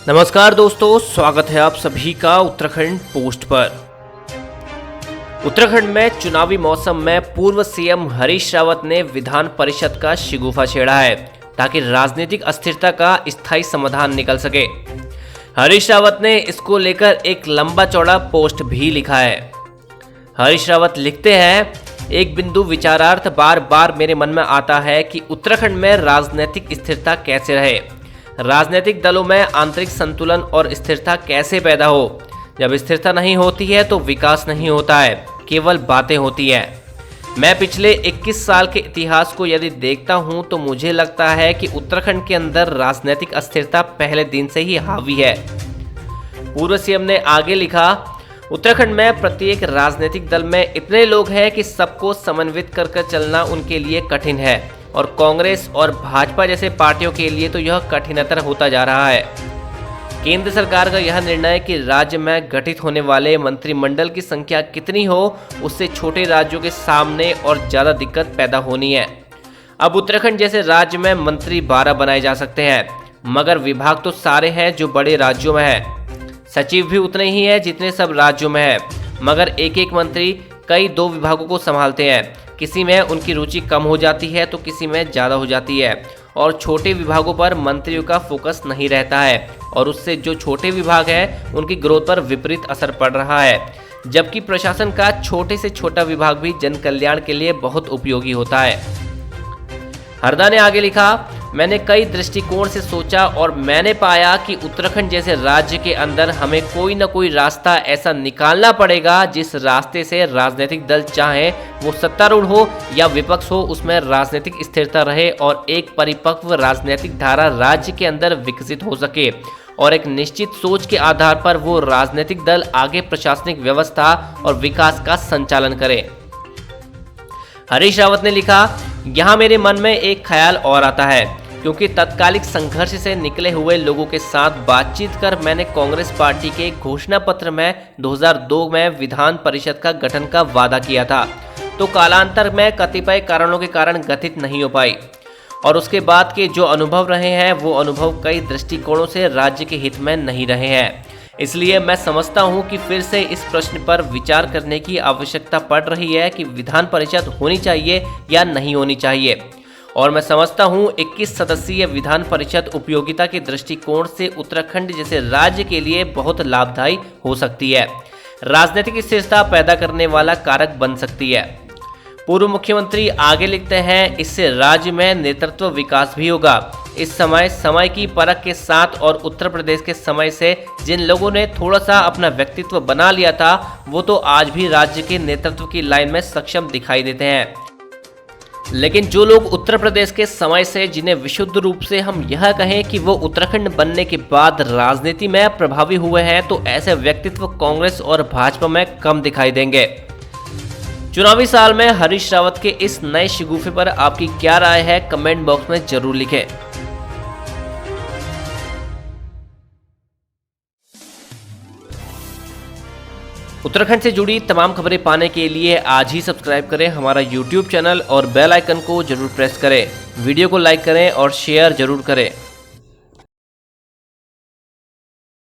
नमस्कार दोस्तों, स्वागत है आप सभी का उत्तराखंड पोस्ट पर। उत्तराखंड में चुनावी मौसम में पूर्व सीएम हरीश रावत ने विधान परिषद का शिगुफा छेड़ा है ताकि राजनीतिक अस्थिरता का स्थायी समाधान निकल सके। हरीश रावत ने इसको लेकर एक लंबा चौड़ा पोस्ट भी लिखा है। हरीश रावत लिखते हैं, एक बिंदु विचारार्थ बार बार मेरे मन में आता है कि उत्तराखंड में राजनीतिक स्थिरता कैसे रहे, राजनीतिक दलों में आंतरिक संतुलन और स्थिरता कैसे पैदा हो। जब स्थिरता नहीं होती है तो विकास नहीं होता है, केवल बातें होती है। मैं पिछले 21 साल के इतिहास को यदि देखता हूं तो मुझे लगता है कि उत्तराखंड के अंदर राजनीतिक अस्थिरता पहले दिन से ही हावी है। पूर्व सीएम ने आगे लिखा, उत्तराखंड में प्रत्येक राजनीतिक दल में इतने लोग हैं कि सबको समन्वित कर चलना उनके लिए कठिन है और कांग्रेस और भाजपा जैसे पार्टियों के लिए तो यह कठिनतर होता जा रहा है। केंद्र सरकार का यह निर्णय कि राज्य में गठित होने वाले मंत्रिमंडल की संख्या कितनी हो, उससे छोटे राज्यों के सामने और ज़्यादा दिक्कत पैदा होनी है। अब उत्तराखंड जैसे राज्य में मंत्री 12 बनाए जा सकते हैं, मगर विभाग तो सारे हैं जो बड़े राज्यों में है। सचिव भी उतने ही हैं जितने सब राज्यों में है, मगर एक एक मंत्री कई 2 विभागों को संभालते हैं। किसी में उनकी रुचि कम हो जाती है तो किसी में ज़्यादा हो जाती है और छोटे विभागों पर मंत्रियों का फोकस नहीं रहता है और उससे जो छोटे विभाग हैं उनकी ग्रोथ पर विपरीत असर पड़ रहा है। जबकि प्रशासन का छोटे से छोटा विभाग भी जन कल्याण के लिए बहुत उपयोगी होता है। हरदा ने आगे लिखा, मैंने कई दृष्टिकोण से सोचा और मैंने पाया कि उत्तराखंड जैसे राज्य के अंदर हमें कोई न कोई रास्ता ऐसा निकालना पड़ेगा जिस रास्ते से राजनीतिक दल चाहे वो सत्तारूढ़ हो या विपक्ष हो, उसमें राजनीतिक स्थिरता रहे और एक परिपक्व राजनीतिक धारा राज्य के अंदर विकसित हो सके और एक निश्चित सोच के आधार पर वो राजनीतिक दल आगे प्रशासनिक व्यवस्था और विकास का संचालन करे। हरीश रावत ने लिखा, यहाँ मेरे मन में एक ख्याल और आता है, क्योंकि तत्कालिक संघर्ष से निकले हुए लोगों के साथ बातचीत कर मैंने कांग्रेस पार्टी के घोषणा पत्र में 2002 में विधान परिषद का गठन का वादा किया था, तो कालांतर में कतिपय कारणों के कारण गठित नहीं हो पाई और उसके बाद के जो अनुभव रहे हैं वो अनुभव कई दृष्टिकोणों से राज्य के हित में नहीं रहे हैं। इसलिए मैं समझता हूं कि फिर से इस प्रश्न पर विचार करने की आवश्यकता पड़ रही है कि विधान परिषद होनी चाहिए या नहीं होनी चाहिए। और मैं समझता हूं 21 सदस्यीय विधान परिषद उपयोगिता के दृष्टिकोण से उत्तराखंड जैसे राज्य के लिए बहुत लाभदायी हो सकती है, राजनीतिक स्थिरता पैदा करने वाला कारक बन सकती है। पूर्व मुख्यमंत्री आगे लिखते हैं, इससे राज्य में नेतृत्व विकास भी होगा। इस समय की परख के साथ और उत्तर प्रदेश के समय से जिन लोगों ने थोड़ा सा अपना व्यक्तित्व बना लिया था वो तो आज भी राज्य के नेतृत्व की लाइन में सक्षम दिखाई देते हैं। लेकिन जो लोग उत्तर प्रदेश के समय से जिन्हें विशुद्ध रूप से हम यह कहें कि वो उत्तराखंड बनने के बाद राजनीति में प्रभावी हुए हैं, तो ऐसे व्यक्तित्व कांग्रेस और भाजपा में कम दिखाई देंगे। चुनावी साल में हरीश रावत के इस नए शिगुफे पर आपकी क्या राय है, कमेंट बॉक्स में जरूर लिखें। उत्तराखंड से जुड़ी तमाम खबरें पाने के लिए आज ही सब्सक्राइब करें हमारा YouTube चैनल और बेल आइकन को जरूर प्रेस करें। वीडियो को लाइक करें और शेयर जरूर करें।